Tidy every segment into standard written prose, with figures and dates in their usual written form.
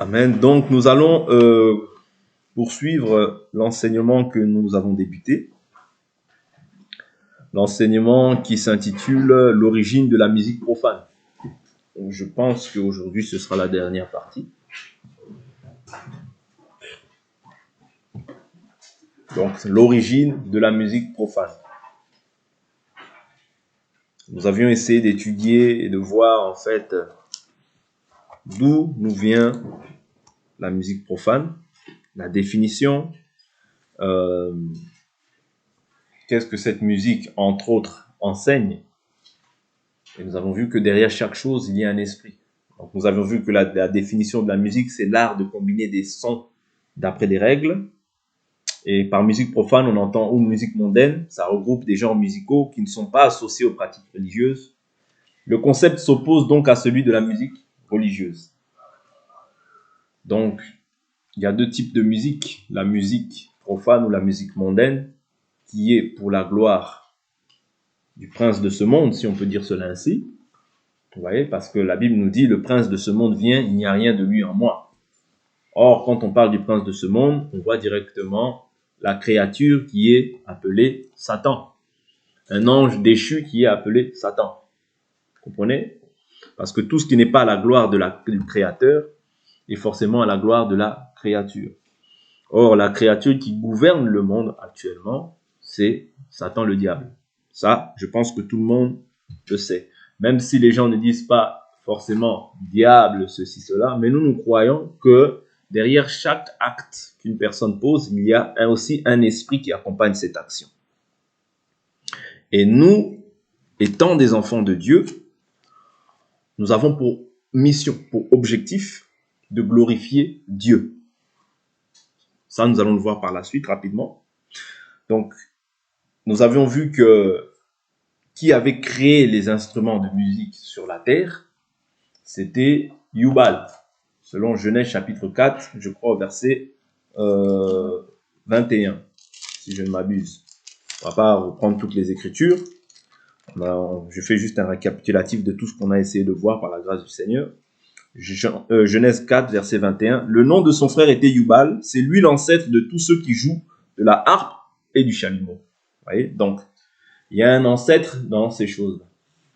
Amen. Donc, nous allons poursuivre l'enseignement que nous avons débuté. L'enseignement qui s'intitule « L'origine de la musique profane ». Je pense qu'aujourd'hui, ce sera la dernière partie. Donc, l'origine de la musique profane. Nous avions essayé d'étudier et de voir, en fait, d'où nous vient la musique profane, la définition, qu'est-ce que cette musique, entre autres, enseigne. Et nous avons vu que derrière chaque chose, il y a un esprit. Donc, nous avons vu que la définition de la musique, c'est l'art de combiner des sons d'après des règles. Et par musique profane, on entend une musique mondaine. Ça regroupe des genres musicaux qui ne sont pas associés aux pratiques religieuses. Le concept s'oppose donc à celui de la musique religieuse. Donc, il y a deux types de musique. La musique profane ou la musique mondaine, qui est pour la gloire du prince de ce monde, si on peut dire cela ainsi. Vous voyez, parce que la Bible nous dit, le prince de ce monde vient, il n'y a rien de lui en moi. Or, quand on parle du prince de ce monde, on voit directement la créature qui est appelée Satan. Un ange déchu qui est appelé Satan. Vous comprenez? Parce que tout ce qui n'est pas à la gloire du créateur est forcément à la gloire de la créature. Or, la créature qui gouverne le monde actuellement, c'est Satan le diable. Ça, je pense que tout le monde le sait. Même si les gens ne disent pas forcément diable, ceci, cela, mais nous croyons que derrière chaque acte qu'une personne pose, il y a aussi un esprit qui accompagne cette action. Et nous, étant des enfants de Dieu, nous avons pour mission, pour objectif, de glorifier Dieu. Ça, nous allons le voir par la suite rapidement. Donc, nous avions vu que qui avait créé les instruments de musique sur la terre, c'était Yubal, selon Genèse chapitre 4, je crois au verset 21, si je ne m'abuse. On va pas reprendre toutes les écritures. Je fais juste un récapitulatif de tout ce qu'on a essayé de voir par la grâce du Seigneur. Genèse 4, verset 21. Le nom de son frère était Yubal. C'est lui l'ancêtre de tous ceux qui jouent de la harpe et du chalumeau. Vous voyez? Donc, il y a un ancêtre dans ces choses-là.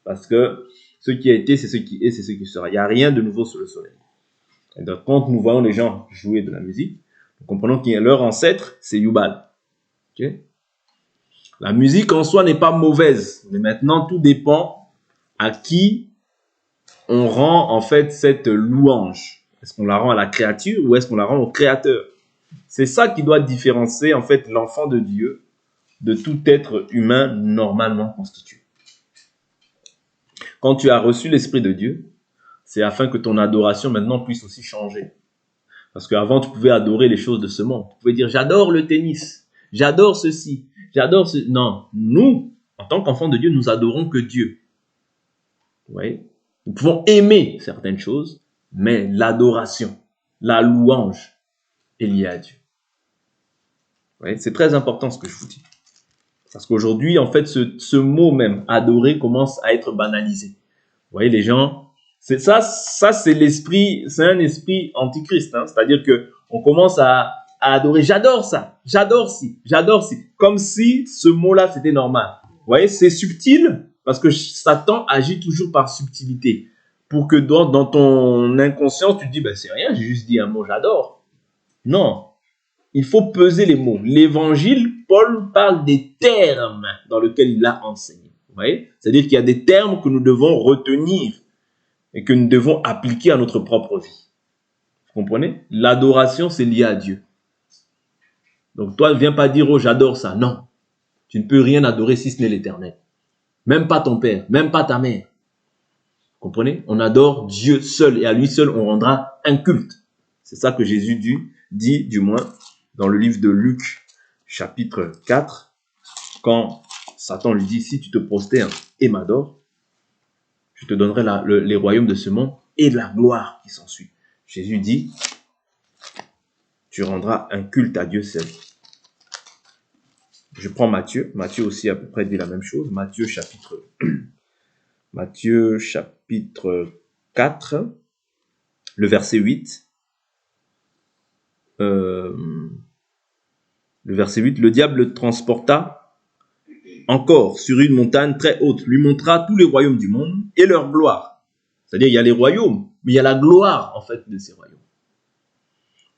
Parce que ce qui a été, c'est ce qui est, c'est ce qui sera. Il n'y a rien de nouveau sous le soleil. Et donc, quand nous voyons les gens jouer de la musique, nous comprenons que leur ancêtre, c'est Yubal. Okay? La musique en soi n'est pas mauvaise, mais maintenant tout dépend à qui on rend en fait cette louange. Est-ce qu'on la rend à la créature ou est-ce qu'on la rend au créateur? C'est ça qui doit différencier en fait l'enfant de Dieu de tout être humain normalement constitué. Quand tu as reçu l'Esprit de Dieu, c'est afin que ton adoration maintenant puisse aussi changer. Parce qu'avant, tu pouvais adorer les choses de ce monde. Tu pouvais dire, j'adore le tennis, j'adore ceci, j'adore ce... Non, nous, en tant qu'enfants de Dieu, nous adorons que Dieu. Vous voyez? Nous pouvons aimer certaines choses, mais l'adoration, la louange est liée à Dieu. Vous voyez? C'est très important ce que je vous dis. Parce qu'aujourd'hui, en fait, ce mot même, adorer, commence à être banalisé. Vous voyez, les gens, c'est ça c'est l'esprit, c'est un esprit antichrist, hein? C'est-à-dire que on commence à adorer. J'adore ça, j'adore ci, comme si ce mot-là c'était normal. Vous voyez, c'est subtil parce que Satan agit toujours par subtilité pour que dans ton inconscience tu te dis ben c'est rien, j'ai juste dit un mot, j'adore. Non. Il faut peser les mots. L'évangile, Paul parle des termes dans lesquels il a enseigné. Vous voyez? C'est-à-dire qu'il y a des termes que nous devons retenir et que nous devons appliquer à notre propre vie. Vous comprenez? L'adoration, c'est lié à Dieu. Donc toi, ne viens pas dire, oh, j'adore ça. Non. Tu ne peux rien adorer si ce n'est l'Éternel. Même pas ton père, même pas ta mère. Vous comprenez? On adore Dieu seul et à lui seul, on rendra un culte. C'est ça que Jésus dit, du moins, dans le livre de Luc, chapitre 4, quand Satan lui dit, si tu te prosternes et m'adores, je te donnerai les royaumes de ce monde et la gloire qui s'ensuit. Jésus dit, tu rendras un culte à Dieu seul. Je prends Matthieu aussi à peu près dit la même chose, Matthieu chapitre 4, le verset 8. le verset 8, le diable le transporta encore sur une montagne très haute, lui montra tous les royaumes du monde et leur gloire. C'est-à-dire, il y a les royaumes, mais il y a la gloire, en fait, de ces royaumes.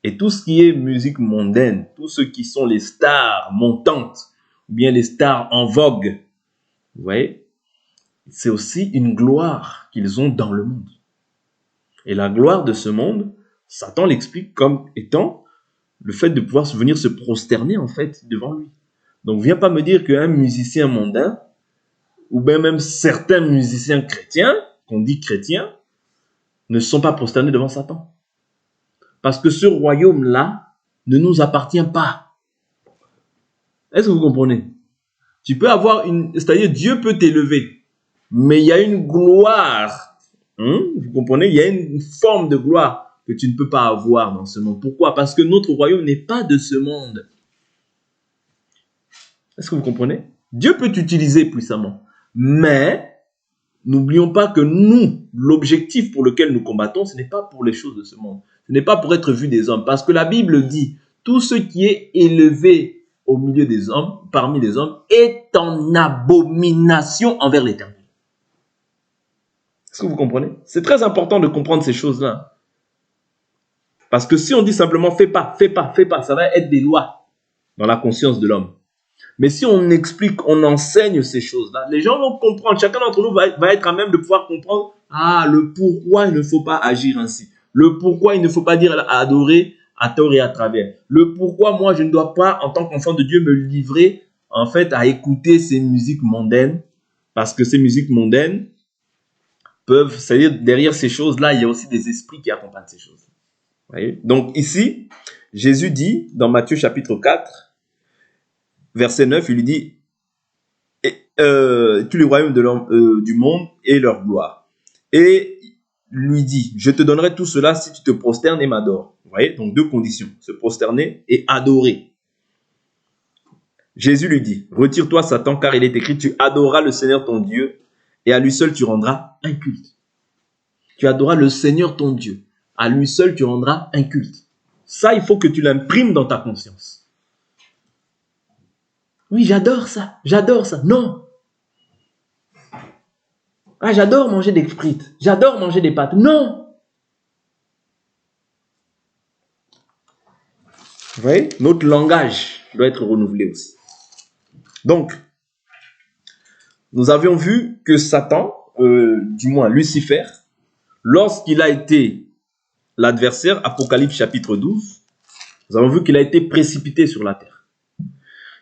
Et tout ce qui est musique mondaine, tout ce qui sont les stars montantes, ou bien les stars en vogue, vous voyez, c'est aussi une gloire qu'ils ont dans le monde. Et la gloire de ce monde, Satan l'explique comme étant le fait de pouvoir venir se prosterner, en fait, devant lui. Donc, viens pas me dire qu'un musicien mondain, ou bien même certains musiciens chrétiens, qu'on dit chrétiens, ne sont pas prosternés devant Satan. Parce que ce royaume-là ne nous appartient pas. Est-ce que vous comprenez? Tu peux avoir c'est-à-dire Dieu peut t'élever, mais il y a une gloire. Vous comprenez? Il y a une forme de gloire que tu ne peux pas avoir dans ce monde. Pourquoi? Parce que notre royaume n'est pas de ce monde. Est-ce que vous comprenez? Dieu peut t'utiliser puissamment, mais n'oublions pas que nous, l'objectif pour lequel nous combattons, ce n'est pas pour les choses de ce monde. Ce n'est pas pour être vu des hommes. Parce que la Bible dit, tout ce qui est élevé au milieu des hommes, parmi les hommes, est en abomination envers l'Éternel. Est-ce que vous comprenez? C'est très important de comprendre ces choses-là. Parce que si on dit simplement, fais pas, fais pas, fais pas, ça va être des lois dans la conscience de l'homme. Mais si on explique, on enseigne ces choses-là, les gens vont comprendre. Chacun d'entre nous va être à même de pouvoir comprendre le pourquoi il ne faut pas agir ainsi. Le pourquoi il ne faut pas dire adorer à tort et à travers. Le pourquoi moi je ne dois pas, en tant qu'enfant de Dieu, me livrer en fait à écouter ces musiques mondaines. Parce que ces musiques mondaines peuvent, c'est-à-dire derrière ces choses-là, il y a aussi des esprits qui accompagnent ces choses. Vous voyez? Donc ici, Jésus dit dans Matthieu chapitre 4, verset 9, il lui dit tous les royaumes du monde et leur gloire. Et lui dit, je te donnerai tout cela si tu te prosternes et m'adores. Vous voyez, donc deux conditions, se prosterner et adorer. Jésus lui dit, retire-toi Satan, car il est écrit, tu adoreras le Seigneur ton Dieu et à lui seul tu rendras un culte. Tu adoreras le Seigneur ton Dieu, à lui seul tu rendras un culte. Ça, il faut que tu l'imprimes dans ta conscience. Oui, j'adore ça. Non. Ah, j'adore manger des frites. J'adore manger des pâtes. Non. Vous voyez, notre langage doit être renouvelé aussi. Donc, nous avions vu que Satan, du moins Lucifer, lorsqu'il a été l'adversaire, Apocalypse chapitre 12, nous avons vu qu'il a été précipité sur la terre.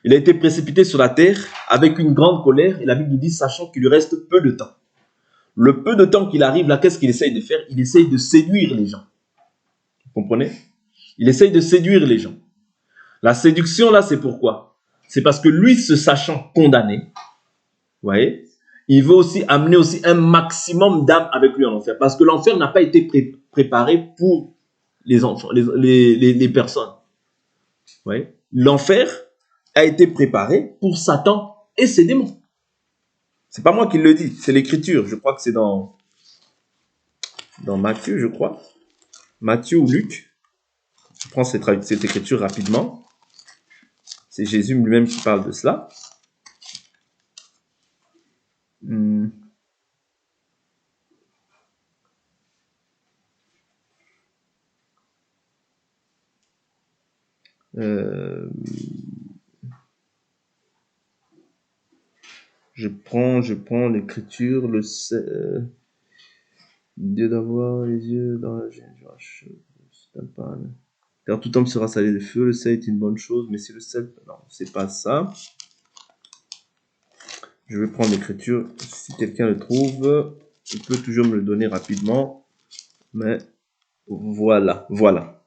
Il a été précipité sur la terre avec une grande colère, et la Bible nous dit, sachant qu'il lui reste peu de temps. Le peu de temps qu'il arrive là, qu'est-ce qu'il essaye de faire? Il essaye de séduire les gens. Vous comprenez? Il essaye de séduire les gens. La séduction là, c'est pourquoi? C'est parce que lui, se sachant condamné, vous voyez, il veut aussi amener aussi un maximum d'âmes avec lui en enfer. Parce que l'enfer n'a pas été préparé pour les enfants, les personnes. Vous voyez? L'enfer a été préparé pour Satan et ses démons. C'est pas moi qui le dis, c'est l'écriture. Je crois que c'est dans Matthieu, je crois. Matthieu ou Luc. Je prends cette écriture rapidement. C'est Jésus lui-même qui parle de cela. Je prends l'écriture, Dieu d'avoir les yeux dans la génération. Car tout homme sera salé de feu, le sel est une bonne chose, mais si le sel... Non, c'est pas ça. Je vais prendre l'écriture, si quelqu'un le trouve, il peut toujours me le donner rapidement. Mais voilà.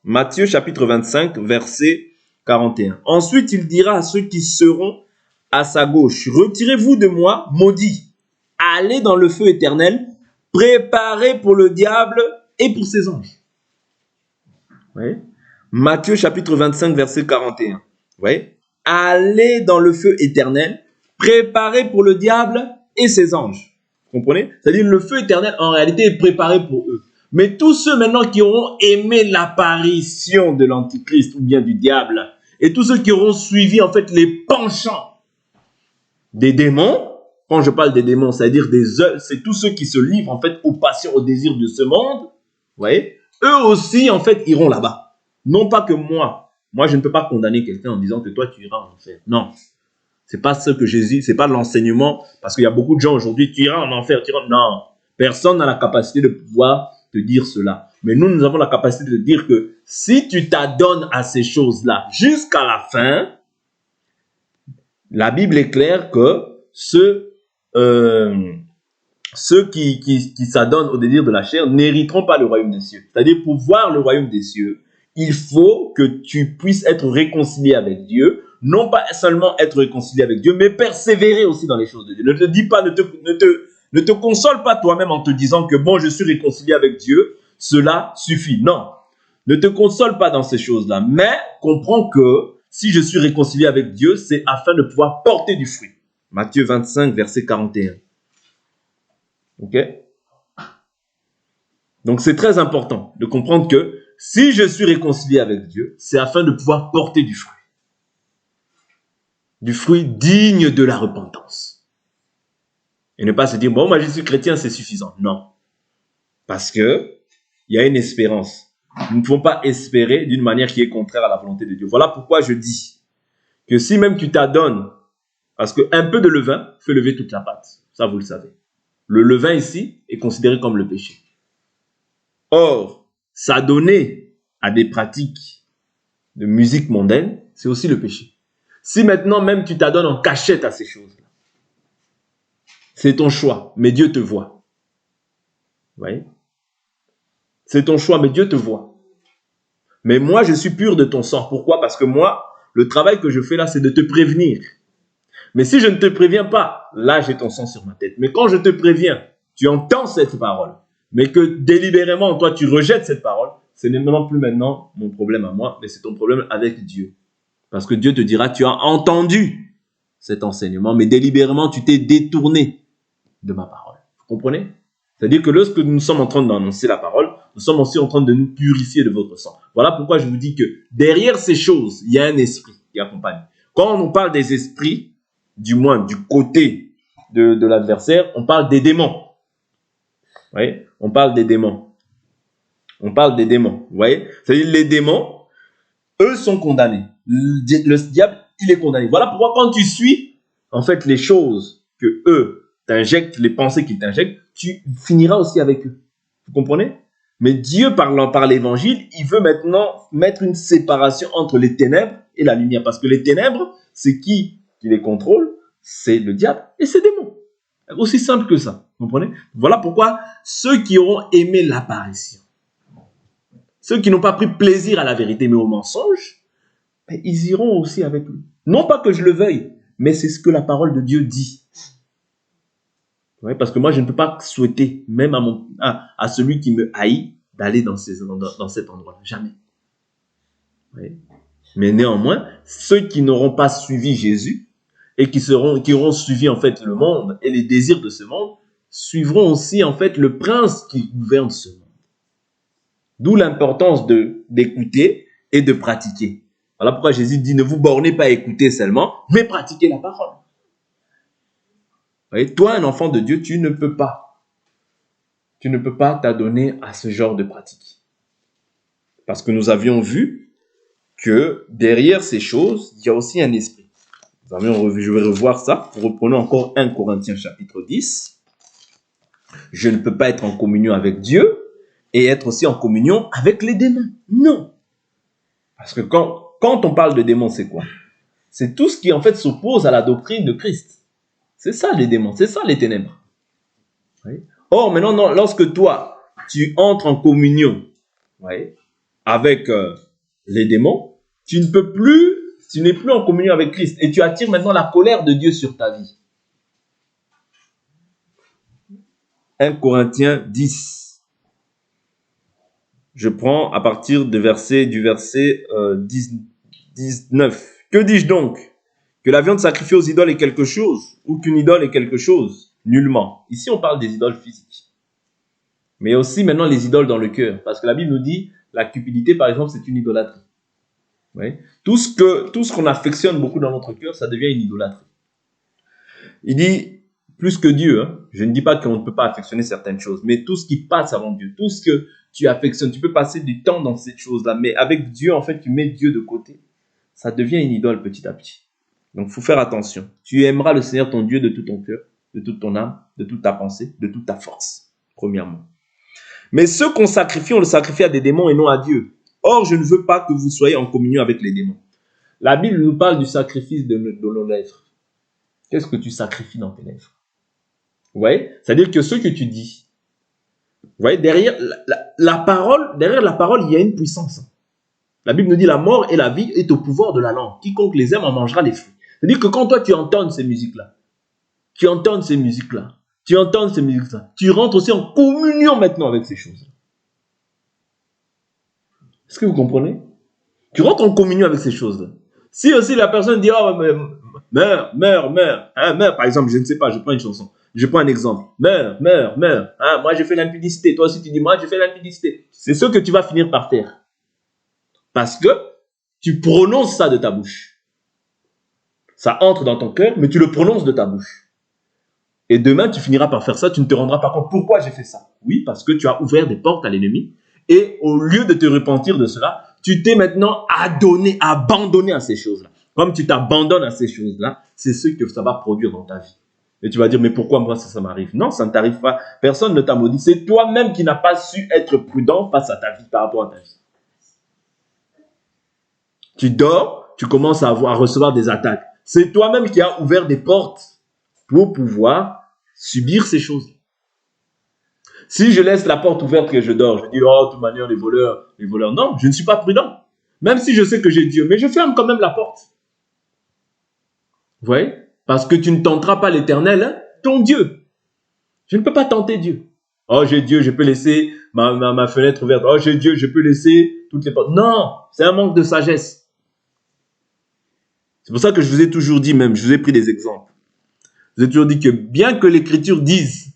Matthieu chapitre 25, verset 41. Ensuite, il dira à ceux qui seront à sa gauche, retirez-vous de moi, maudits, allez dans le feu éternel, préparé pour le diable et pour ses anges. Vous voyez? Matthieu chapitre 25, verset 41. Vous voyez? Allez dans le feu éternel, préparé pour le diable et ses anges. Vous comprenez? C'est-à-dire le feu éternel, en réalité, est préparé pour eux. Mais tous ceux maintenant qui auront aimé l'apparition de l'Antichrist ou bien du diable, et tous ceux qui auront suivi en fait les penchants des démons, quand je parle des démons, c'est-à-dire c'est tous ceux qui se livrent en fait aux passions, aux désirs de ce monde, vous voyez, eux aussi en fait iront là-bas. Non pas que moi je ne peux pas condamner quelqu'un en disant que toi tu iras en enfer. Non, c'est pas ce que Jésus, c'est pas l'enseignement, parce qu'il y a beaucoup de gens aujourd'hui, tu iras en enfer, tu iras... Non, personne n'a la capacité de pouvoir te dire cela. Mais nous avons la capacité de dire que si tu t'adonnes à ces choses-là jusqu'à la fin, la Bible est claire que ceux qui s'adonnent au désir de la chair n'hériteront pas le royaume des cieux. C'est-à-dire, pour voir le royaume des cieux, il faut que tu puisses être réconcilié avec Dieu, non pas seulement être réconcilié avec Dieu, mais persévérer aussi dans les choses de Dieu. Ne te dis pas, ne te console pas toi-même en te disant que bon, je suis réconcilié avec Dieu, cela suffit. Non, ne te console pas dans ces choses-là, mais comprends que si je suis réconcilié avec Dieu, c'est afin de pouvoir porter du fruit. Matthieu 25, verset 41. Ok? Donc c'est très important de comprendre que si je suis réconcilié avec Dieu, c'est afin de pouvoir porter du fruit. Du fruit digne de la repentance. Et ne pas se dire, bon, moi je suis chrétien, c'est suffisant. Non. Parce que il y a une espérance. Nous ne pouvons pas espérer d'une manière qui est contraire à la volonté de Dieu. Voilà pourquoi je dis que si même tu t'adonnes, parce qu'un peu de levain fait lever toute la pâte. Ça, vous le savez. Le levain ici est considéré comme le péché. Or, s'adonner à des pratiques de musique mondaine, c'est aussi le péché. Si maintenant même tu t'adonnes en cachette à ces choses-là, c'est ton choix, mais Dieu te voit. Vous voyez? C'est ton choix, mais Dieu te voit. Mais moi, je suis pur de ton sang. Pourquoi? Parce que moi, le travail que je fais là, c'est de te prévenir. Mais si je ne te préviens pas, là, j'ai ton sang sur ma tête. Mais quand je te préviens, tu entends cette parole, mais que délibérément, toi, tu rejettes cette parole, ce n'est maintenant plus maintenant mon problème à moi, mais c'est ton problème avec Dieu. Parce que Dieu te dira, tu as entendu cet enseignement, mais délibérément, tu t'es détourné de ma parole. Vous comprenez? C'est-à-dire que lorsque nous sommes en train d'annoncer la parole, nous sommes aussi en train de nous purifier de votre sang. Voilà pourquoi je vous dis que derrière ces choses, il y a un esprit qui accompagne. Quand on parle des esprits, du moins du côté de l'adversaire, on parle des démons. Vous voyez? On parle des démons. On parle des démons. Vous voyez? C'est-à-dire les démons, eux sont condamnés. Le diable, il est condamné. Voilà pourquoi quand tu suis, en fait, les choses que eux t'injectent, les pensées qu'ils t'injectent, tu finiras aussi avec eux. Vous comprenez? Mais Dieu, par l'évangile, il veut maintenant mettre une séparation entre les ténèbres et la lumière. Parce que les ténèbres, c'est qui les contrôle? C'est le diable et ses démons. Aussi simple que ça. Vous comprenez? Voilà pourquoi ceux qui auront aimé l'apparition, ceux qui n'ont pas pris plaisir à la vérité mais au mensonge, ils iront aussi avec lui. Non pas que je le veuille, mais c'est ce que la parole de Dieu dit. Ouais, parce que moi, je ne peux pas souhaiter, même à celui qui me haït, d'aller dans cet endroit-là. Jamais. Ouais. Mais néanmoins, ceux qui n'auront pas suivi Jésus et qui auront suivi en fait le monde et les désirs de ce monde, suivront aussi en fait le prince qui gouverne ce monde. D'où l'importance d'écouter et de pratiquer. Voilà pourquoi Jésus dit, ne vous bornez pas à écouter seulement, mais pratiquez la parole. Vous voyez, toi, un enfant de Dieu, tu ne peux pas t'adonner à ce genre de pratique. Parce que nous avions vu que derrière ces choses, il y a aussi un esprit. Je vais revoir ça. Reprenons encore 1 Corinthiens chapitre 10. Je ne peux pas être en communion avec Dieu et être aussi en communion avec les démons. Non. Parce que quand on parle de démons, c'est quoi? C'est tout ce qui en fait s'oppose à la doctrine de Christ. C'est ça les démons, c'est ça les ténèbres. Oui. Or, maintenant, non, lorsque toi, tu entres en communion avec les démons, tu n'es plus en communion avec Christ et tu attires maintenant la colère de Dieu sur ta vie. 1 Corinthiens 10. Je prends à partir du verset 19. Que dis-je donc? Que la viande sacrifiée aux idoles est quelque chose ou qu'une idole est quelque chose? Nullement. Ici, on parle des idoles physiques. Mais aussi maintenant les idoles dans le cœur. Parce que la Bible nous dit, la cupidité par exemple, c'est une idolâtrie. Oui. Tout ce qu'on affectionne beaucoup dans notre cœur, ça devient une idolâtrie. Il dit, plus que Dieu, hein, je ne dis pas qu'on ne peut pas affectionner certaines choses, mais tout ce qui passe avant Dieu, tout ce que tu affectionnes, tu peux passer du temps dans cette chose-là, mais avec Dieu, en fait, tu mets Dieu de côté. Ça devient une idole petit à petit. Donc, il faut faire attention. Tu aimeras le Seigneur ton Dieu de tout ton cœur, de toute ton âme, de toute ta pensée, de toute ta force, premièrement. Mais ce qu'on sacrifie, on le sacrifie à des démons et non à Dieu. Or, je ne veux pas que vous soyez en communion avec les démons. La Bible nous parle du sacrifice de nos lèvres. Qu'est-ce que tu sacrifies dans tes lèvres? Vous voyez? C'est-à-dire que ce que tu dis, vous voyez, derrière la parole, il y a une puissance. La Bible nous dit la mort et la vie est au pouvoir de la langue. Quiconque les aime en mangera les fruits. C'est-à-dire que quand toi tu entends ces musiques-là, tu rentres aussi en communion maintenant avec ces choses. Est-ce que vous comprenez? Tu rentres en communion avec ces choses-là. Si aussi la personne dit, oh, meurs, hein, meurs, par exemple, je ne sais pas, je prends une chanson, je prends un exemple, meurs, hein, moi j'ai fait l'impudicité, toi aussi tu dis, moi j'ai fait l'impudicité. C'est ce que tu vas finir par faire. Parce que tu prononces ça de ta bouche. Ça entre dans ton cœur, mais tu le prononces de ta bouche. Et demain, tu finiras par faire ça, tu ne te rendras pas compte pourquoi j'ai fait ça. Oui, parce que tu as ouvert des portes à l'ennemi. Et au lieu de te repentir de cela, tu t'es maintenant abandonné à ces choses-là. Comme tu t'abandonnes à ces choses-là, c'est ce que ça va produire dans ta vie. Et tu vas dire, mais pourquoi moi ça m'arrive? Non, ça ne t'arrive pas. Personne ne t'a maudit. C'est toi-même qui n'as pas su être prudent face à ta vie, par rapport à ta vie. Tu dors, tu commences à recevoir des attaques. C'est toi-même qui as ouvert des portes pour pouvoir subir ces choses. Si je laisse la porte ouverte et je dors, je dis, oh, de toute manière, les voleurs. Non, je ne suis pas prudent. Même si je sais que j'ai Dieu, mais je ferme quand même la porte. Vous voyez? Parce que tu ne tenteras pas l'Éternel, hein, ton Dieu. Je ne peux pas tenter Dieu. Oh, j'ai Dieu, je peux laisser ma fenêtre ouverte. Oh, j'ai Dieu, je peux laisser toutes les portes. Non, c'est un manque de sagesse. C'est pour ça que je vous ai toujours dit même, je vous ai pris des exemples. Je vous ai toujours dit que bien que l'Écriture dise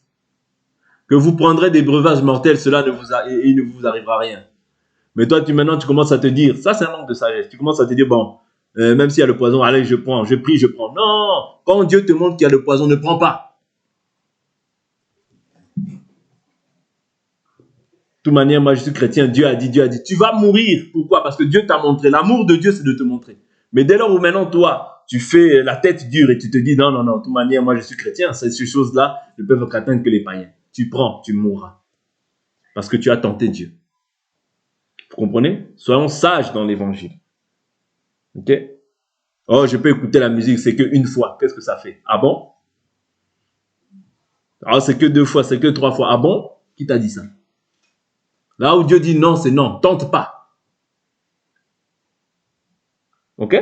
que vous prendrez des breuvages mortels, il ne vous arrivera rien. Mais toi, maintenant, tu commences à te dire, ça c'est un manque de sagesse. Tu commences à te dire, bon, même s'il y a le poison, allez, je prends, je prie, je prends. Non, quand Dieu te montre qu'il y a le poison, ne prends pas. De toute manière, moi je suis chrétien, Dieu a dit, tu vas mourir. Pourquoi? Parce que Dieu t'a montré. L'amour de Dieu, c'est de te montrer. Mais dès lors où maintenant, toi, tu fais la tête dure et tu te dis, non, de toute manière, moi je suis chrétien, ces choses-là ne peuvent qu'atteindre que les païens. Tu prends, tu mourras. Parce que tu as tenté Dieu. Vous comprenez? Soyons sages dans l'évangile. Ok? Oh, je peux écouter la musique, c'est qu'une fois. Qu'est-ce que ça fait? Ah bon? Ah, c'est que 2 fois, c'est que 3 fois. Ah bon? Qui t'a dit ça? Là où Dieu dit non, c'est non. Tente pas. Ok?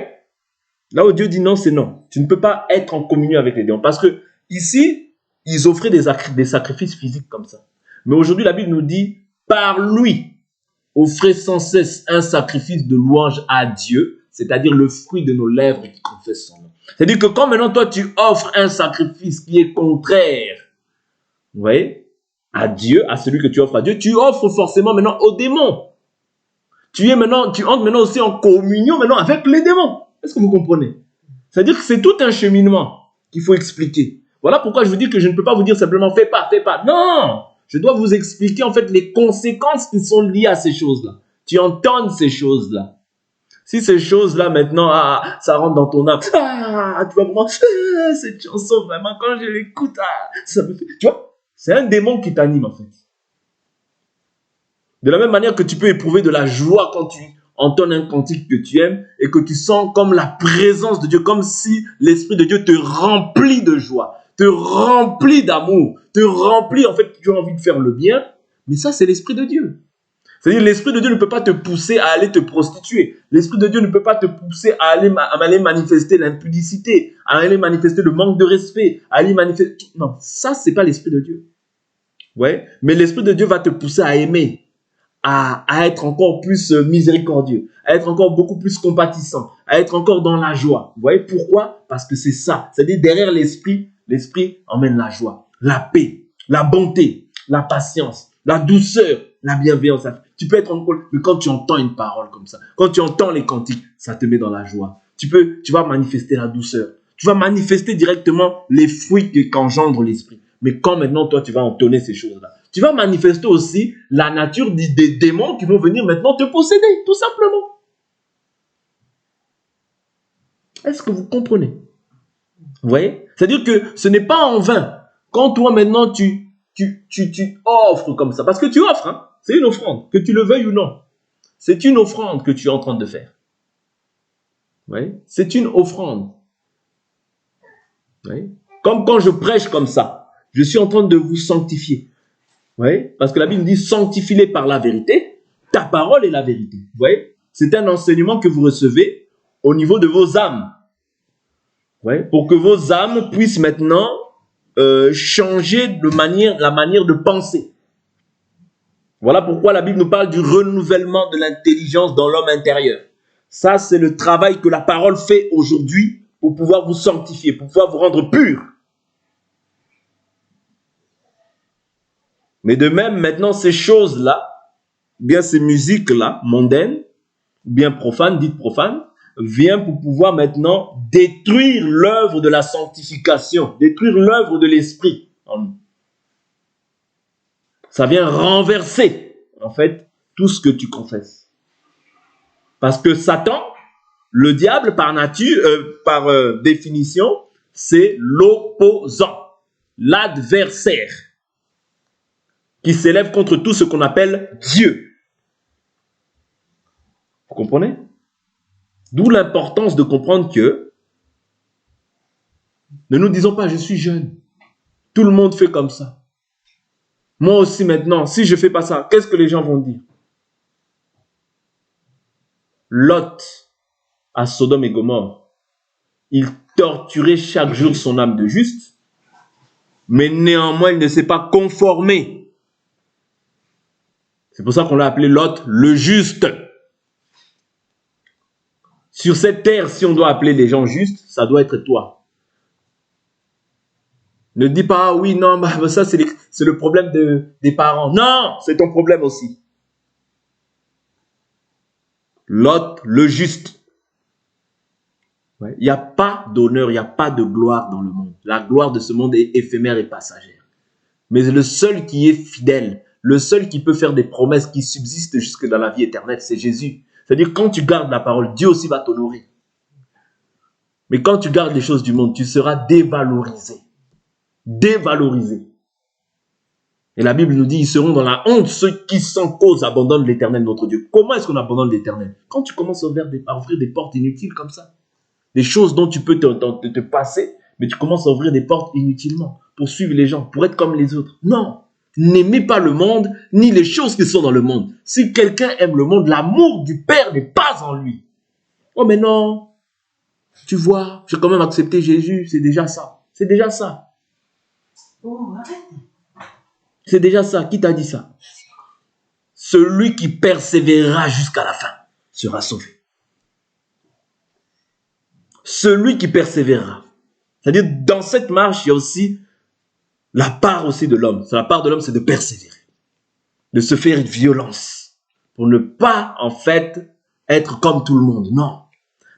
Là où Dieu dit non, c'est non. Tu ne peux pas être en communion avec les démons. Parce que ici, ils offraient des sacrifices physiques comme ça. Mais aujourd'hui, la Bible nous dit, par lui, offrez sans cesse un sacrifice de louange à Dieu, c'est-à-dire le fruit de nos lèvres qui confesse son nom. C'est-à-dire que quand maintenant toi tu offres un sacrifice qui est contraire, vous voyez, à Dieu, à celui que tu offres à Dieu, tu offres forcément maintenant aux démons. Tu entres maintenant aussi en communion maintenant avec les démons. Est-ce que vous comprenez? C'est-à-dire que c'est tout un cheminement qu'il faut expliquer. Voilà pourquoi je vous dis que je ne peux pas vous dire simplement fais pas. Non! Je dois vous expliquer en fait les conséquences qui sont liées à ces choses-là. Tu entends ces choses-là. Si ces choses-là maintenant, ça rentre dans ton âme, tu vas vraiment, cette chanson vraiment, quand je l'écoute, ça me fait, tu vois, c'est un démon qui t'anime en fait. De la même manière que tu peux éprouver de la joie quand tu entonnes un cantique que tu aimes et que tu sens comme la présence de Dieu, comme si l'Esprit de Dieu te remplit de joie, te remplit d'amour, te remplit, en fait, tu as envie de faire le bien, mais ça, c'est l'Esprit de Dieu. C'est-à-dire, l'Esprit de Dieu ne peut pas te pousser à aller te prostituer. L'Esprit de Dieu ne peut pas te pousser à aller manifester l'impudicité, à aller manifester le manque de respect, à aller manifester... Non, ça, c'est pas l'Esprit de Dieu. Ouais, mais l'Esprit de Dieu va te pousser à aimer, à être encore plus miséricordieux, à être encore beaucoup plus compatissant, à être encore dans la joie. Vous voyez pourquoi? Parce que c'est ça. C'est-à-dire, derrière l'Esprit emmène la joie, la paix, la bonté, la patience, la douceur, la bienveillance. Tu peux être en colère, mais quand tu entends une parole comme ça, quand tu entends les cantiques, ça te met dans la joie. Tu vas manifester la douceur. Tu vas manifester directement les fruits qu'engendre l'esprit. Mais quand maintenant, toi, tu vas entonner ces choses-là, tu vas manifester aussi la nature des démons qui vont venir maintenant te posséder, tout simplement. Est-ce que vous comprenez? Vous voyez? C'est-à-dire que ce n'est pas en vain. Quand toi, maintenant, tu offres comme ça, parce que tu offres, hein, c'est une offrande, que tu le veuilles ou non. C'est une offrande que tu es en train de faire. Vous voyez? C'est une offrande. Vous voyez? Comme quand je prêche comme ça, je suis en train de vous sanctifier. Vous voyez? Parce que la Bible dit, sanctifie-les par la vérité. Ta parole est la vérité. Vous voyez? C'est un enseignement que vous recevez au niveau de vos âmes. Ouais, pour que vos âmes puissent maintenant changer la manière de penser. Voilà pourquoi la Bible nous parle du renouvellement de l'intelligence dans l'homme intérieur. Ça, c'est le travail que la parole fait aujourd'hui pour pouvoir vous sanctifier, pour pouvoir vous rendre pur. Mais de même, maintenant, ces choses-là, bien ces musiques-là, mondaines, bien profanes, dites profanes, vient pour pouvoir maintenant détruire l'œuvre de la sanctification, détruire l'œuvre de l'esprit en nous. Ça vient renverser, en fait, tout ce que tu confesses. Parce que Satan, le diable, par nature, par définition, c'est l'opposant, l'adversaire, qui s'élève contre tout ce qu'on appelle Dieu. Vous comprenez? D'où l'importance de comprendre que ne nous disons pas, je suis jeune. Tout le monde fait comme ça. Moi aussi maintenant, si je ne fais pas ça, qu'est-ce que les gens vont dire? Lot, à Sodome et Gomorrhe, il torturait chaque jour son âme de juste, mais néanmoins, il ne s'est pas conformé. C'est pour ça qu'on l'a appelé Lot le juste. Sur cette terre, si on doit appeler les gens justes, ça doit être toi. Ne dis pas, ah oui, non, bah, ça c'est le problème des parents. Non, c'est ton problème aussi. Lot, le juste. Il n'y a pas d'honneur, il n'y a pas de gloire dans le monde. La gloire de ce monde est éphémère et passagère. Mais le seul qui est fidèle, le seul qui peut faire des promesses qui subsistent jusque dans la vie éternelle, c'est Jésus. C'est-à-dire, quand tu gardes la parole, Dieu aussi va t'honorer. Mais quand tu gardes les choses du monde, tu seras dévalorisé. Dévalorisé. Et la Bible nous dit, ils seront dans la honte, ceux qui sans cause abandonnent l'Éternel, notre Dieu. Comment est-ce qu'on abandonne l'Éternel? Quand tu commences à ouvrir des portes inutiles comme ça. Des choses dont tu peux te passer, mais tu commences à ouvrir des portes inutilement pour suivre les gens, pour être comme les autres. Non. N'aimez pas le monde, ni les choses qui sont dans le monde. Si quelqu'un aime le monde, l'amour du Père n'est pas en lui. Oh mais non, tu vois, j'ai quand même accepté Jésus, c'est déjà ça. C'est déjà ça. Oh, arrête. C'est déjà ça. Qui t'a dit ça? Celui qui persévérera jusqu'à la fin sera sauvé. Celui qui persévérera. C'est-à-dire, dans cette marche, il y a aussi la part aussi de l'homme. La part de l'homme, c'est de persévérer. De se faire une violence. Pour ne pas, en fait, être comme tout le monde. Non.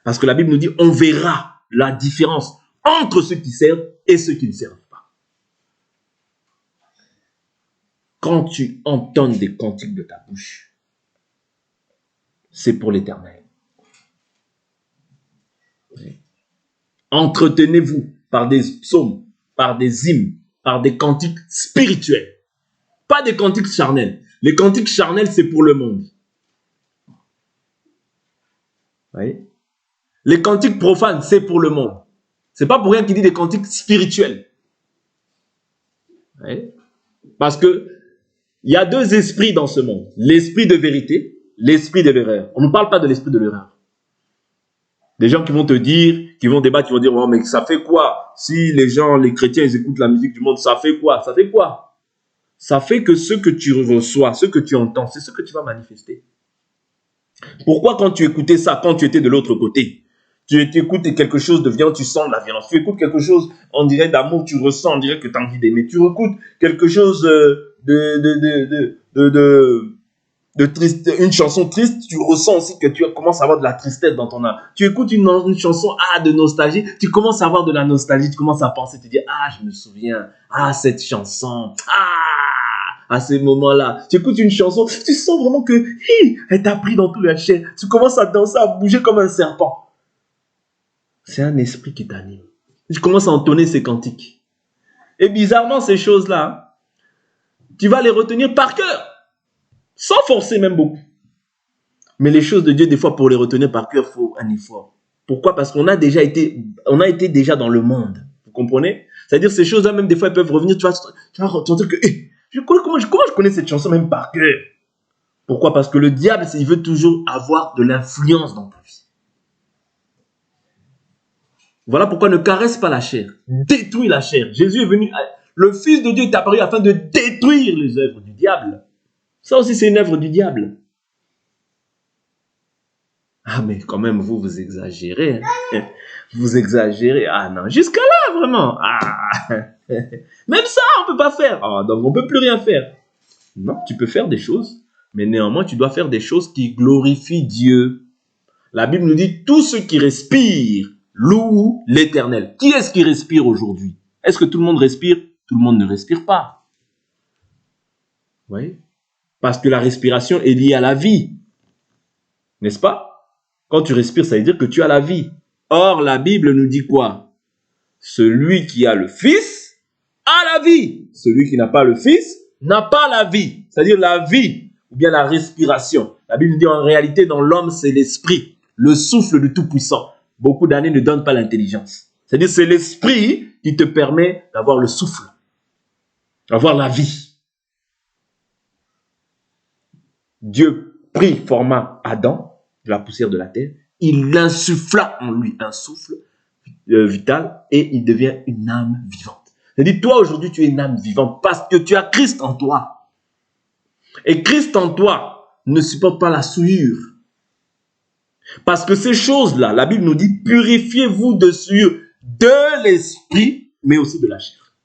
Parce que la Bible nous dit, on verra la différence entre ceux qui servent et ceux qui ne servent pas. Quand tu entonnes des cantiques de ta bouche, c'est pour l'Éternel. Entretenez-vous par des psaumes, par des hymnes, par des cantiques spirituels. Pas des cantiques charnels. Les cantiques charnels, c'est pour le monde. Vous voyez? Les cantiques profanes, c'est pour le monde. C'est pas pour rien qu'il dit des cantiques spirituels. Vous voyez? Parce que il y a deux esprits dans ce monde. L'esprit de vérité, l'esprit de l'erreur. On ne parle pas de l'esprit de l'erreur. Des gens qui vont te dire, qui vont débattre, qui vont dire, oh, mais ça fait quoi? Si les gens, les chrétiens, ils écoutent la musique du monde, ça fait quoi? Ça fait quoi? Ça fait que ce que tu reçois, ce que tu entends, c'est ce que tu vas manifester. Pourquoi quand tu écoutais ça, quand tu étais de l'autre côté, tu écoutes quelque chose de violent, tu sens de la violence. Tu écoutes quelque chose, on dirait d'amour, tu ressens, on dirait que tu as envie d'aimer. Tu écoutes quelque chose une chanson triste, tu ressens aussi que tu commences à avoir de la tristesse dans ton âme. Tu écoutes une chanson de nostalgie, tu commences à avoir de la nostalgie, tu commences à penser, tu dis je me souviens, cette chanson, à ces moments-là. Tu écoutes une chanson, tu sens vraiment que elle t'a pris dans toute la chair. Tu commences à danser, à bouger comme un serpent. C'est un esprit qui t'anime. Tu commences à entonner ces cantiques. Et bizarrement, ces choses-là, tu vas les retenir par cœur. Sans forcer même beaucoup. Mais les choses de Dieu, des fois, pour les retenir par cœur, il faut un effort. Pourquoi? Parce qu'on a été déjà dans le monde. Vous comprenez? C'est-à-dire, ces choses-là, même des fois, elles peuvent revenir. Tu vas ressentir que, comment je connais cette chanson même par cœur? Pourquoi? Parce que le diable, il veut toujours avoir de l'influence dans ta vie. Voilà pourquoi ne caresse pas la chair. Détruis la chair. Jésus est venu, le Fils de Dieu est apparu afin de détruire les œuvres du diable. Ça aussi, c'est une œuvre du diable. Mais quand même, vous exagérez. Hein. Vous exagérez. Non, jusqu'à là, vraiment. Même ça, on ne peut pas faire. Donc, on ne peut plus rien faire. Non, tu peux faire des choses, mais néanmoins, tu dois faire des choses qui glorifient Dieu. La Bible nous dit, tous ceux qui respirent louent l'Éternel. Qui est-ce qui respire aujourd'hui? Est-ce que tout le monde respire? Tout le monde ne respire pas. Vous voyez? Parce que la respiration est liée à la vie. N'est-ce pas? Quand tu respires, ça veut dire que tu as la vie. Or, la Bible nous dit quoi? Celui qui a le Fils a la vie. Celui qui n'a pas le Fils n'a pas la vie. C'est-à-dire la vie ou bien la respiration. La Bible dit en réalité, dans l'homme, c'est l'esprit, le souffle du Tout-Puissant. Beaucoup d'années ne donnent pas l'intelligence. C'est-à-dire c'est l'esprit qui te permet d'avoir le souffle, d'avoir la vie. Dieu prit format Adam, de la poussière de la terre, il insuffla en lui un souffle vital et il devient une âme vivante. C'est-à-dire, toi aujourd'hui, tu es une âme vivante parce que tu as Christ en toi. Et Christ en toi ne supporte pas la souillure. Parce que ces choses-là, la Bible nous dit, purifiez-vous de souillure de l'esprit, mais aussi de la chair.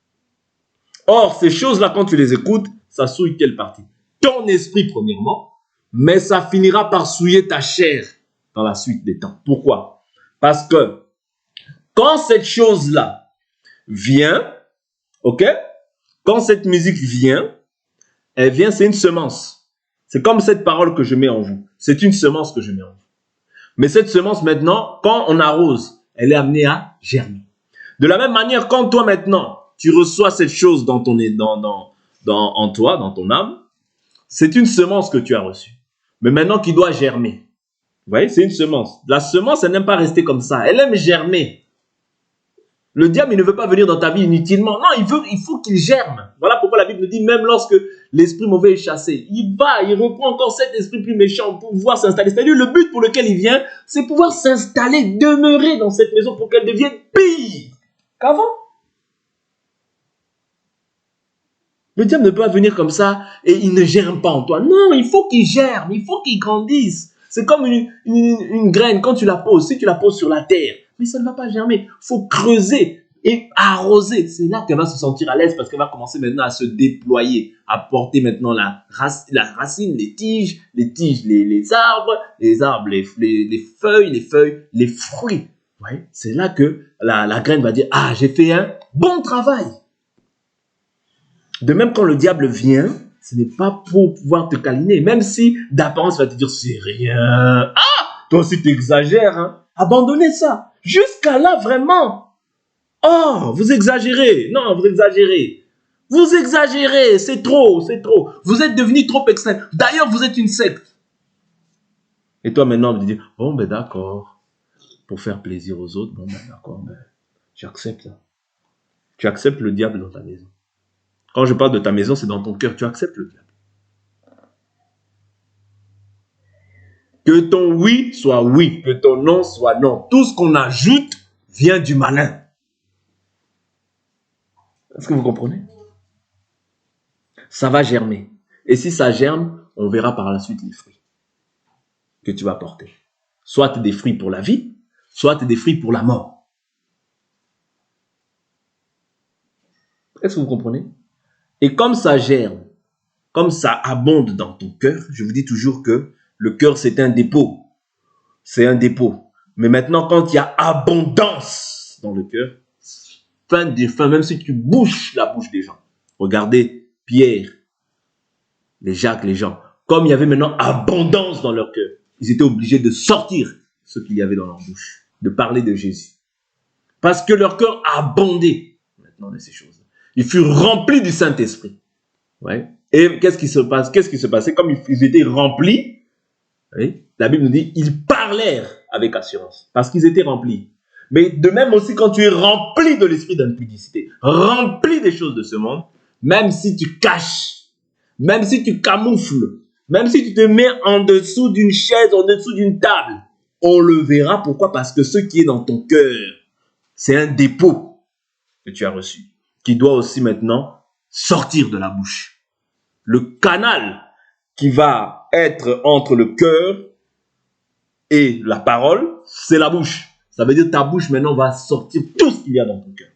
Or, ces choses-là, quand tu les écoutes, ça souille quelle partie? Ton esprit, premièrement, mais ça finira par souiller ta chair dans la suite des temps. Pourquoi? Parce que quand cette chose-là vient, ok? Quand cette musique vient, elle vient, c'est une semence. C'est comme cette parole que je mets en vous. C'est une semence que je mets en vous. Mais cette semence, maintenant, quand on arrose, elle est amenée à germer. De la même manière, quand toi, maintenant, tu reçois cette chose dans ton, en toi, dans ton âme, c'est une semence que tu as reçue. Mais maintenant, qui doit germer. Vous voyez, c'est une semence. La semence, elle n'aime pas rester comme ça. Elle aime germer. Le diable, il ne veut pas venir dans ta vie inutilement. Non, il faut qu'il germe. Voilà pourquoi la Bible nous dit, même lorsque l'esprit mauvais est chassé, il reprend encore cet esprit plus méchant pour pouvoir s'installer. C'est-à-dire, le but pour lequel il vient, c'est pouvoir s'installer, demeurer dans cette maison pour qu'elle devienne pire qu'avant. Le diable ne peut pas venir comme ça et il ne germe pas en toi. Non, il faut qu'il germe, il faut qu'il grandisse. C'est comme une graine, quand tu la poses, si tu la poses sur la terre, mais ça ne va pas germer. Il faut creuser et arroser. C'est là qu'elle va se sentir à l'aise parce qu'elle va commencer maintenant à se déployer, à porter maintenant la racine, les tiges, les arbres, les feuilles, les fruits. Ouais, c'est là que la graine va dire, j'ai fait un bon travail. De même, quand le diable vient, ce n'est pas pour pouvoir te câliner, même si d'apparence il va te dire c'est rien. Toi aussi tu exagères, hein? Abandonnez ça. Jusqu'à là, vraiment. Vous exagérez. Non, vous exagérez. Vous exagérez, c'est trop, c'est trop. Vous êtes devenu trop extrême. D'ailleurs, vous êtes une secte. Et toi maintenant, tu dis, d'accord. Pour faire plaisir aux autres, d'accord, j'accepte. Tu acceptes le diable dans ta maison. Quand je parle de ta maison, c'est dans ton cœur. Tu acceptes le diable. Que ton oui soit oui, que ton non soit non. Tout ce qu'on ajoute vient du malin. Est-ce que vous comprenez? Ça va germer. Et si ça germe, on verra par la suite les fruits que tu vas porter. Soit des fruits pour la vie, soit des fruits pour la mort. Est-ce que vous comprenez? Et comme ça germe, comme ça abonde dans ton cœur, je vous dis toujours que le cœur, c'est un dépôt. C'est un dépôt. Mais maintenant, quand il y a abondance dans le cœur, fin des fins, même si tu bouches la bouche des gens. Regardez Pierre, les Jacques, les Jean. Comme il y avait maintenant abondance dans leur cœur, ils étaient obligés de sortir ce qu'il y avait dans leur bouche, de parler de Jésus. Parce que leur cœur abondait maintenant de ces choses. Ils furent remplis du Saint-Esprit. Ouais. Et qu'est-ce qui se passe? Qu'est-ce qui se passait? Comme ils étaient remplis, oui, la Bible nous dit, ils parlèrent avec assurance, parce qu'ils étaient remplis. Mais de même aussi, quand tu es rempli de l'esprit d'impudicité, rempli des choses de ce monde, même si tu caches, même si tu camoufles, même si tu te mets en dessous d'une chaise, en dessous d'une table, on le verra. Pourquoi? Parce que ce qui est dans ton cœur, c'est un dépôt que tu as reçu, qui doit aussi maintenant sortir de la bouche. Le canal qui va être entre le cœur et la parole, c'est la bouche. Ça veut dire que ta bouche maintenant va sortir tout ce qu'il y a dans ton cœur.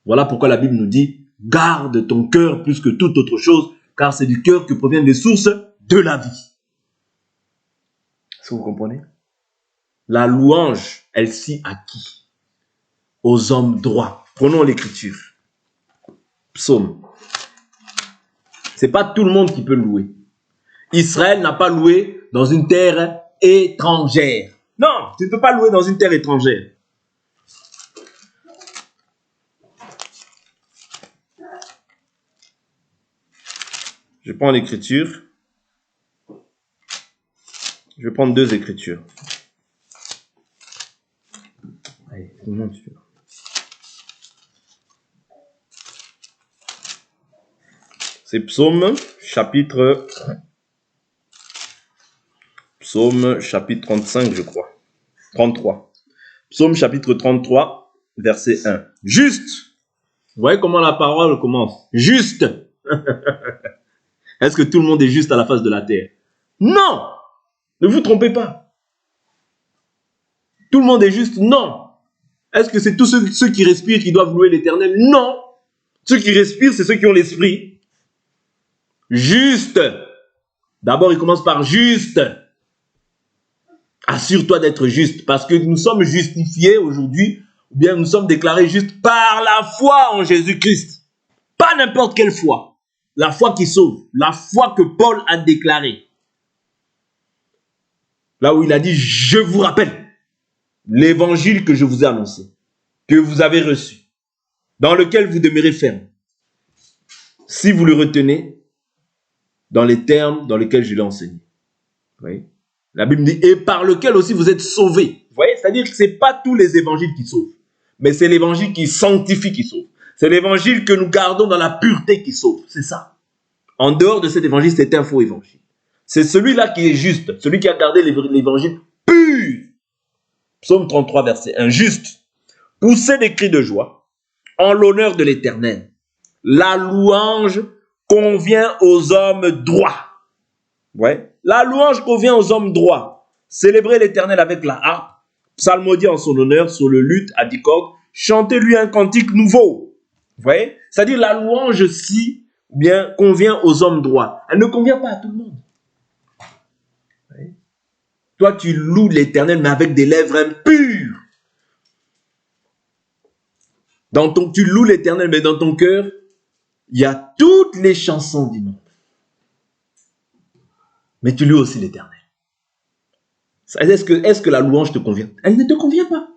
Voilà pourquoi la Bible nous dit, garde ton cœur plus que toute autre chose, car c'est du cœur que proviennent les sources de la vie. Est-ce que vous comprenez? La louange, elle s'y à qui? Aux hommes droits. Prenons l'écriture. Psaume. C'est pas tout le monde qui peut louer. Israël n'a pas loué dans une terre étrangère. Non, tu ne peux pas louer dans une terre étrangère. Je prends l'écriture. Je vais prendre deux écritures. Allez, tout le monde suit. C'est Psaume chapitre 35, je crois. 33. Psaume chapitre 33, verset 1. Juste. Vous voyez comment la parole commence? Juste. Est-ce que tout le monde est juste à la face de la terre? Non. Ne vous trompez pas. Tout le monde est juste? Non. Est-ce que c'est tous ceux qui respirent qui doivent louer l'Éternel? Non. Ceux qui respirent, c'est ceux qui ont l'esprit. Juste. D'abord, il commence par juste. Assure-toi d'être juste, parce que nous sommes justifiés aujourd'hui, ou bien nous sommes déclarés justes par la foi en Jésus-Christ. Pas n'importe quelle foi. La foi qui sauve. La foi que Paul a déclarée. Là où il a dit, je vous rappelle l'évangile que je vous ai annoncé, que vous avez reçu, dans lequel vous demeurez ferme. Si vous le retenez, dans les termes dans lesquels je l'ai enseigné. Vous voyez? La Bible dit, et par lequel aussi vous êtes sauvés. Vous voyez? C'est-à-dire que ce n'est pas tous les évangiles qui sauvent, mais c'est l'évangile qui sanctifie qui sauve. C'est l'évangile que nous gardons dans la pureté qui sauve. C'est ça. En dehors de cet évangile, c'est un faux évangile. C'est celui-là qui est juste, celui qui a gardé l'évangile pur. Psaume 33, verset 1. Juste. Poussez des cris de joie en l'honneur de l'Éternel. La louange convient aux hommes droits. Ouais. La louange convient aux hommes droits. Célébrez l'Éternel avec la harpe, psalmodiez en son honneur sur le luth à 10 cordes, chantez-lui un cantique nouveau. Vous voyez? C'est-à-dire la louange si bien convient aux hommes droits. Elle ne convient pas à tout le monde. Ouais. Toi, tu loues l'Éternel, mais avec des lèvres impures. Tu loues l'Éternel, mais dans ton cœur, il y a toutes les chansons du monde. Mais tu loues aussi l'Éternel. Est-ce que la louange te convient? Elle ne te convient pas.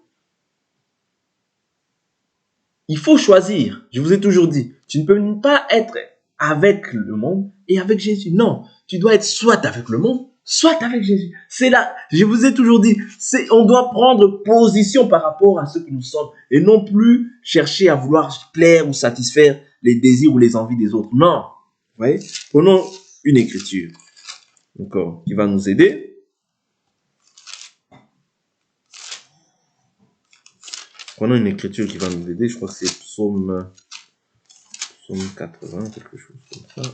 Il faut choisir. Je vous ai toujours dit, tu ne peux pas être avec le monde et avec Jésus. Non, tu dois être soit avec le monde, soit avec Jésus. C'est là, je vous ai toujours dit, on doit prendre position par rapport à ce que nous sommes et non plus chercher à vouloir plaire ou satisfaire les désirs ou les envies des autres. Non. Vous voyez? Prenons une écriture encore qui va nous aider. Prenons une écriture qui va nous aider. Je crois que c'est Psaume 80, quelque chose comme ça.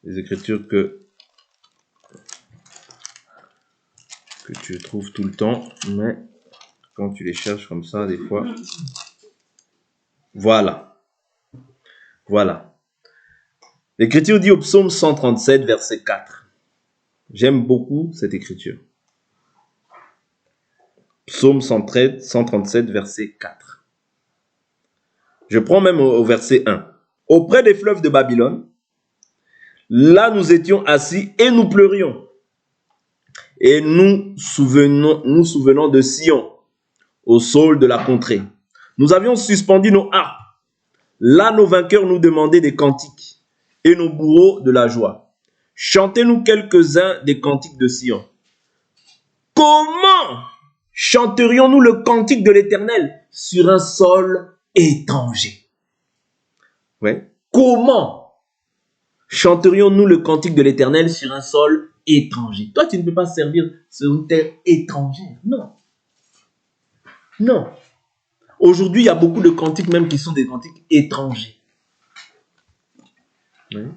Les Écritures que tu trouves tout le temps, mais quand tu les cherches comme ça, des fois... Voilà. L'Écriture dit au psaume 137, verset 4. J'aime beaucoup cette Écriture. Psaume 137, verset 4. Je prends même au verset 1. Auprès des fleuves de Babylone, là nous étions assis et nous pleurions. Et nous souvenons de Sion, au sol de la contrée. Nous avions suspendu nos harpes. Là nos vainqueurs nous demandaient des cantiques et nos bourreaux de la joie. Chantez-nous quelques-uns des cantiques de Sion. Comment chanterions-nous le cantique de l'Éternel sur un sol étranger? Ouais. Comment chanterions-nous le cantique de l'Éternel sur un sol étranger? Toi, tu ne peux pas servir sur une terre étrangère. Non. Aujourd'hui, il y a beaucoup de cantiques même qui sont des cantiques étrangers. Ouais.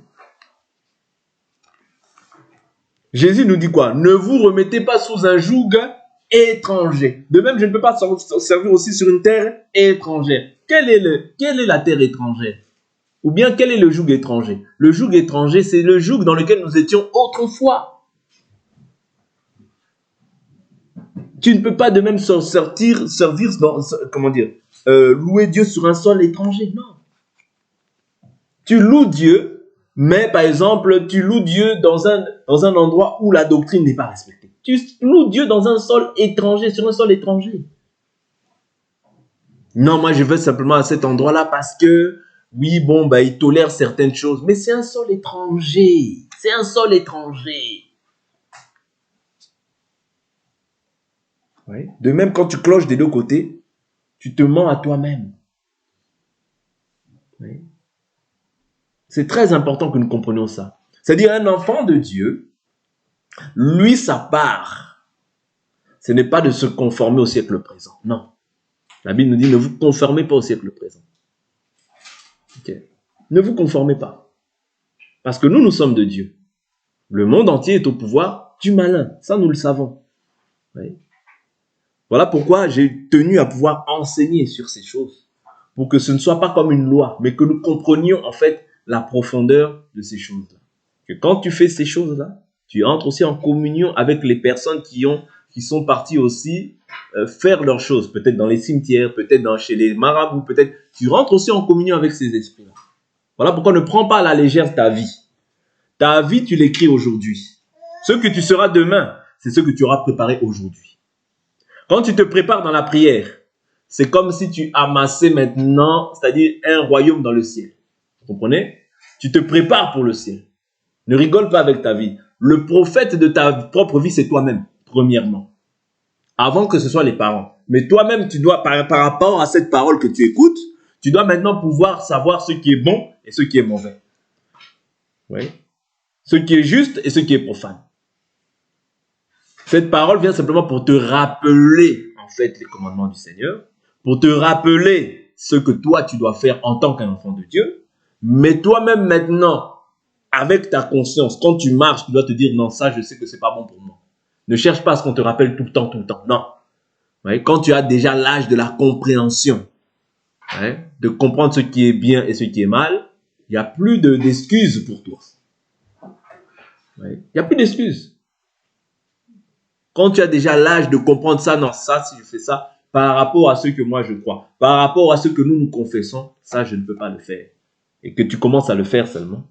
Jésus nous dit quoi? Ne vous remettez pas sous un joug étranger. De même, je ne peux pas servir aussi sur une terre étrangère. Quelle est la terre étrangère? Ou bien quel est le joug étranger? Le joug étranger, c'est le joug dans lequel nous étions autrefois. Tu ne peux pas de même servir dans, louer Dieu sur un sol étranger. Non. Tu loues Dieu, mais par exemple, tu loues Dieu dans un endroit où la doctrine n'est pas respectée. Tu loues Dieu dans un sol étranger, sur un sol étranger. Non, moi je vais simplement à cet endroit-là parce que, oui, bon, il tolère certaines choses, mais c'est un sol étranger. C'est un sol étranger. Oui. De même, quand tu cloches des deux côtés, tu te mens à toi-même. Oui. C'est très important que nous comprenions ça. C'est-à-dire, un enfant de Dieu, lui, sa part, ce n'est pas de se conformer au siècle présent. Non. La Bible nous dit, ne vous conformez pas au siècle présent. Okay. Ne vous conformez pas. Parce que nous sommes de Dieu. Le monde entier est au pouvoir du malin. Ça, nous le savons. Oui. Voilà pourquoi j'ai tenu à pouvoir enseigner sur ces choses. Pour que ce ne soit pas comme une loi, mais que nous comprenions en fait la profondeur de ces choses-là. Que quand tu fais ces choses-là, tu entres aussi en communion avec les personnes qui sont parties aussi faire leurs choses. Peut-être dans les cimetières, peut-être chez les marabouts, peut-être. Tu rentres aussi en communion avec ces esprits-là. Voilà pourquoi ne prends pas à la légère ta vie. Ta vie, tu l'écris aujourd'hui. Ce que tu seras demain, c'est ce que tu auras préparé aujourd'hui. Quand tu te prépares dans la prière, c'est comme si tu amassais maintenant, c'est-à-dire un royaume dans le ciel. Vous comprenez? Tu te prépares pour le ciel. Ne rigole pas avec ta vie. Le prophète de ta propre vie, c'est toi-même, premièrement. Avant que ce soit les parents. Mais toi-même, tu dois, par rapport à cette parole que tu écoutes, tu dois maintenant pouvoir savoir ce qui est bon et ce qui est mauvais. Oui. Ce qui est juste et ce qui est profane. Cette parole vient simplement pour te rappeler, en fait, les commandements du Seigneur, pour te rappeler ce que toi, tu dois faire en tant qu'un enfant de Dieu. Mais toi-même, maintenant, avec ta conscience, quand tu marches, tu dois te dire, non, ça, je sais que c'est pas bon pour moi. Ne cherche pas à ce qu'on te rappelle tout le temps. Non. Ouais, quand tu as déjà l'âge de la compréhension, de comprendre ce qui est bien et ce qui est mal, il n'y a plus d'excuses pour toi. Il n'y a plus d'excuses. Quand tu as déjà l'âge de comprendre ça, non, ça, si je fais ça, par rapport à ce que moi je crois, par rapport à ce que nous confessons, ça, je ne peux pas le faire. Et que tu commences à le faire seulement,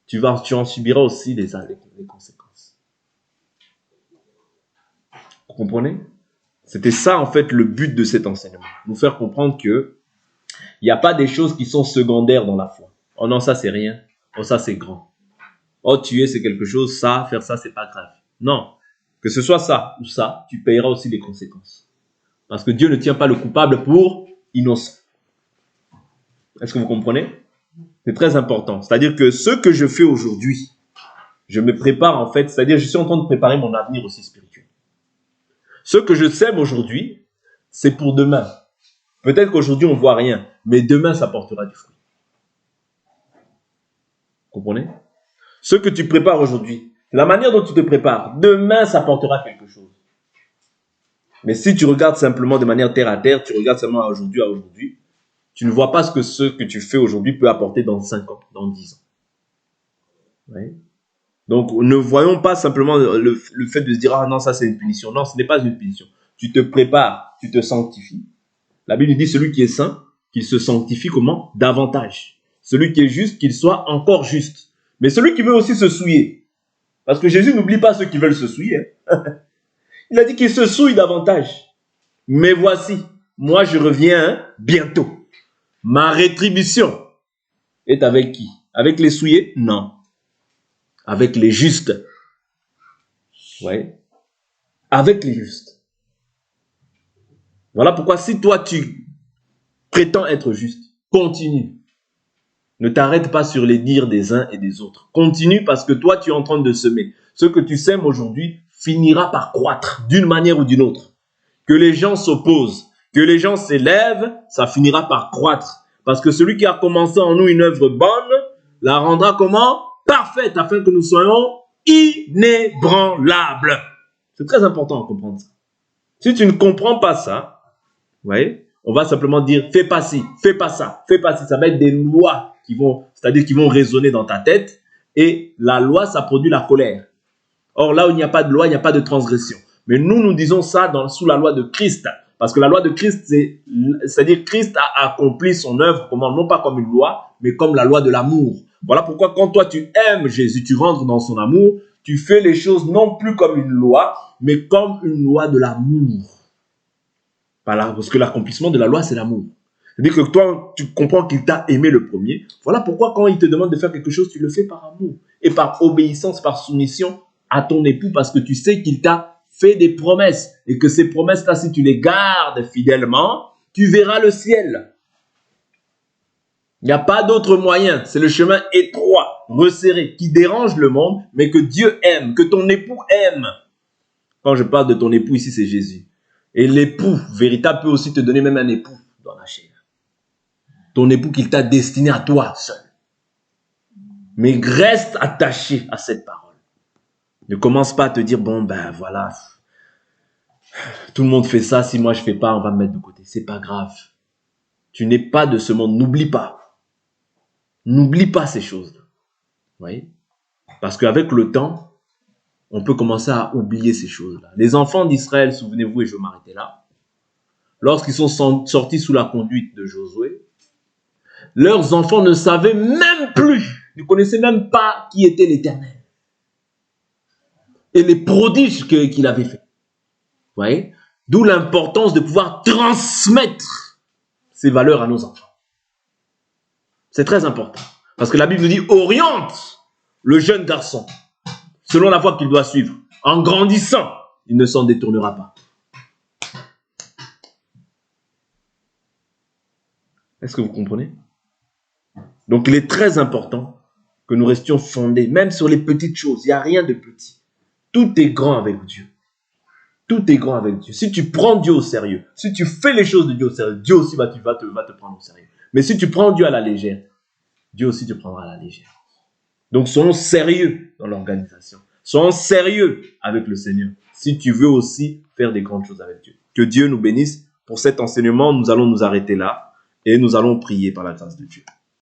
tu en subiras aussi les conséquences. Vous comprenez? C'était ça, en fait, le but de cet enseignement. Nous faire comprendre que il n'y a pas des choses qui sont secondaires dans la foi. Oh non, ça, c'est rien. Oh, ça, c'est grand. Oh, tuer, c'est quelque chose. Ça, faire ça, c'est pas grave. Non. Que ce soit ça ou ça, tu payeras aussi les conséquences. Parce que Dieu ne tient pas le coupable pour innocent. Est-ce que vous comprenez? C'est très important. C'est-à-dire que ce que je fais aujourd'hui, je me prépare en fait, c'est-à-dire je suis en train de préparer mon avenir aussi spirituel. Ce que je sème aujourd'hui, c'est pour demain. Peut-être qu'aujourd'hui on ne voit rien, mais demain ça portera du fruit. Vous comprenez? Ce que tu prépares aujourd'hui, la manière dont tu te prépares, demain, ça apportera quelque chose. Mais si tu regardes simplement de manière terre à terre, tu regardes seulement à aujourd'hui, tu ne vois pas ce que tu fais aujourd'hui peut apporter dans 5 ans, dans 10 ans. Ouais. Donc, ne voyons pas simplement le fait de se dire « Ah non, ça c'est une punition ». Non, ce n'est pas une punition. Tu te prépares, tu te sanctifies. La Bible dit « Celui qui est saint, qu'il se sanctifie comment? Davantage. Celui qui est juste, qu'il soit encore juste. » Mais celui qui veut aussi se souiller. Parce que Jésus n'oublie pas ceux qui veulent se souiller. Hein. Il a dit qu'il se souille davantage. Mais voici, moi je reviens bientôt. Ma rétribution est avec qui? Avec les souillés? Non. Avec les justes. Oui. Avec les justes. Voilà pourquoi si toi tu prétends être juste, continue. Ne t'arrête pas sur les dires des uns et des autres. Continue parce que toi tu es en train de semer. Ce que tu sèmes aujourd'hui finira par croître d'une manière ou d'une autre. Que les gens s'opposent, que les gens s'élèvent, ça finira par croître. Parce que celui qui a commencé en nous une œuvre bonne, la rendra comment? Parfaite, afin que nous soyons inébranlables. C'est très important de comprendre ça. Si tu ne comprends pas ça, ouais, on va simplement dire, fais pas ci, fais pas ça, fais pas ci. Ça va être des lois qui vont, c'est-à-dire qui vont résonner dans ta tête. Et la loi, ça produit la colère. Or, là où il n'y a pas de loi, il n'y a pas de transgression. Mais nous disons ça sous la loi de Christ. Parce que la loi de Christ, c'est-à-dire Christ a accompli son œuvre, comment, non pas comme une loi, mais comme la loi de l'amour. Voilà pourquoi quand toi tu aimes Jésus, tu rentres dans son amour, tu fais les choses non plus comme une loi, mais comme une loi de l'amour. Parce que l'accomplissement de la loi, c'est l'amour. C'est-à-dire que toi, tu comprends qu'il t'a aimé le premier. Voilà pourquoi quand il te demande de faire quelque chose, tu le fais par amour. Et par obéissance, par soumission à ton époux, parce que tu sais qu'il t'a fait des promesses. Et que ces promesses-là, si tu les gardes fidèlement, tu verras le ciel. Il n'y a pas d'autre moyen. C'est le chemin étroit, resserré, qui dérange le monde, mais que Dieu aime, que ton époux aime. Quand je parle de ton époux ici, c'est Jésus. Et l'époux véritable peut aussi te donner même un époux dans la chair. Ton époux qu'il t'a destiné à toi seul. Mais reste attaché à cette parole. Ne commence pas à te dire, bon ben voilà, tout le monde fait ça, si moi je fais pas, on va me mettre de côté. C'est pas grave. Tu n'es pas de ce monde, n'oublie pas. N'oublie pas ces choses-là. Vous voyez? Parce qu'avec le temps, on peut commencer à oublier ces choses-là. Les enfants d'Israël, souvenez-vous, et je vais m'arrêter là, lorsqu'ils sont sortis sous la conduite de Josué, leurs enfants ne savaient même plus, ne connaissaient même pas qui était l'Éternel. Et les prodiges qu'il avait fait. Vous voyez? D'où l'importance de pouvoir transmettre ces valeurs à nos enfants. C'est très important. Parce que la Bible nous dit, oriente le jeune garçon selon la voie qu'il doit suivre. En grandissant, il ne s'en détournera pas. Est-ce que vous comprenez? Donc, il est très important que nous restions fondés, même sur les petites choses. Il n'y a rien de petit. Tout est grand avec Dieu. Tout est grand avec Dieu. Si tu prends Dieu au sérieux, si tu fais les choses de Dieu au sérieux, Dieu aussi va te prendre au sérieux. Mais si tu prends Dieu à la légère, Dieu aussi te prendra à la légère. Donc, soyons sérieux dans l'organisation. Soyons sérieux avec le Seigneur. Si tu veux aussi faire des grandes choses avec Dieu. Que Dieu nous bénisse. Pour cet enseignement, nous allons nous arrêter là et nous allons prier par la grâce de Dieu.